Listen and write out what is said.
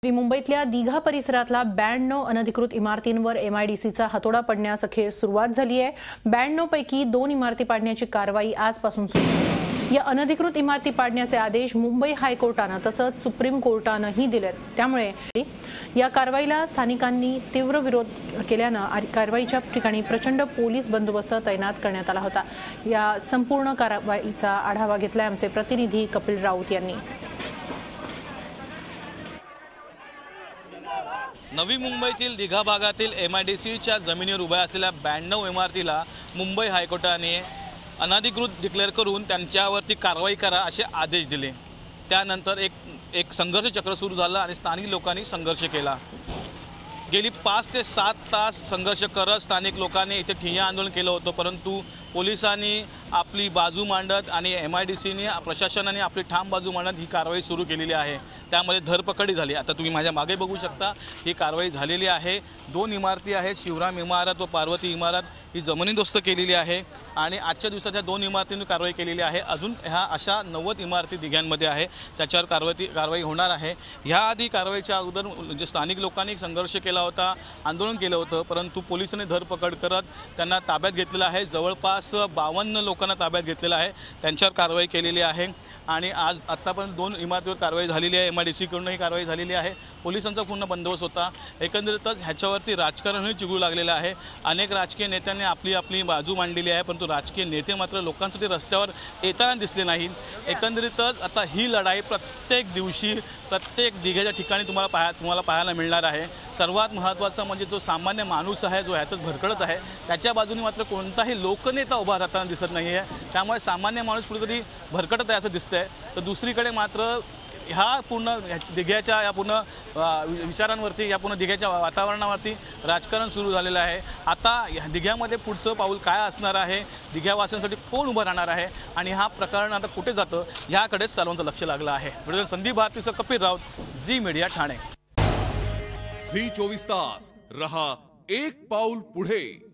मुंबईतल्या दिघा परिसरातला 92 अनधिकृत इमारतींवर एमआयडीसीचा हातोडा पडण्यास अखेर सुरुवात झाली आहे। 92 पैकी 2 इमारती पाडण्याची कारवाई आजपासून सुरू आहे। या अनधिकृत इमारती पाडण्याचे आदेश मुंबई हायकोर्टाने तसंच सुप्रीम कोर्टानेही दिलेत। त्यामुळे या कारवाईला स्थानिकांनी तीव्र विरोध केल्याने कारवाईच्या ठिकाणी प्रचंड पोलीस बंदोबस्त तैनात करण्यात आला होता। या संपूर्ण कारवाईचा आढावा घेतलाय आमचे प्रतिनिधी कपिल राऊत यांनी। नवी मुंबईतील दिघा भागातील एमआयडीसीच्या जमिनीवर उभ्या असलेल्या 92 इमारतीला मुंबई हायकोर्टाने अनधिकृत डिक्लेअर करून त्यांच्यावरती कारवाई करा असे आदेश दिले। त्यानंतर एक संघर्ष चक्र सुरू झालं आणि स्थानिक लोकांनी संघर्ष केला। गेली 5 ते 7 तास संघर्ष करत स्थानिक लोकांनी इथे ठिय्या आंदोलन केलं होतं, परंतु पोलिसांनी आपली बाजू मांडत आणि एमआयडीसीने प्रशासनाने आपली ठाम बाजू मांडत ही कारवाई सुरू केलेली आहे। त्यामध्ये धरपकडी झाली। आता तुम्ही माझ्या मागे बघू शकता ही कारवाई झालेली आहे। 2 इमारती आहेत, शिवराम इमारत व पार्वती इमारत, ही जमिनीदोस्त केलेली आहे आणि आजच्या दिवसात ह्या 2 इमारतींनी कारवाई केलेली आहे। अजून ह्या अशा 90 इमारती दिघ्यांमध्ये आहे, त्याच्यावर कारवाई होणार आहे। ह्याआधी कारवाईच्या अगोदर जे स्थानिक लोकांनी संघर्ष केला होता, आंदोलन केलं होतं, परंतु पोलिसांनी धरपकड करत त्यांना ताब्यात घेतलेलं आहे। जवळपास 52 लोकांना ताब्यात घेतलेलं आहे, त्यांच्यावर कारवाई केलेली आहे आणि आज आतापर्यंत 2 इमारतीवर कारवाई झालेली आहे। एमआयडीसीकडून ही कारवाई झालेली आहे। पोलिसांचा पूर्ण बंदोबस्त होता। एकंदरीतच ह्याच्यावरती राजकारणही चिघळू लागलेलं आहे। अनेक राजकीय नेत्यांनी आपली बाजू मांडलेली आहे, परंतु राजकीय नेते मात्र लोकांसाठी रस्त्यावर येताना दिसले नाहीत। एकंदरीतच आता ही लढाई प्रत्येक दिवशी प्रत्येक दिघ्याच्या ठिकाणी तुम्हाला पाहायला मिळणार आहे। सर्वात महत्त्वाचं म्हणजे जो सामान्य माणूस आहे, जो ह्यातच भरकटत आहे, त्याच्या बाजूने मात्र कोणताही लोकनेता उभा राहताना दिसत नाही आहे। त्यामुळे सामान्य माणूस कुठेतरी भरकटत आहे असं दिसतंय। तर दुसरीकडे मात्र ह्या पूर्ण दिघ्याच्या या पूर्ण विचारांवरती, या पूर्ण दिघ्याच्या वातावरणावरती राजकारण सुरू झालेलं आहे। आता दिघ्यामध्ये पुढचं पाऊल काय असणार आहे, दिघ्यावासियांसाठी कोण उभं राहणार आहे आणि हा प्रकरण आता कुठे जातं याकडेच सर्वांचं लक्ष लागलं आहे। संदीप भारतीसह कपिल राऊत, झी मीडिया, ठाणे। झी 24 तास रहा एक पाऊल पुढे।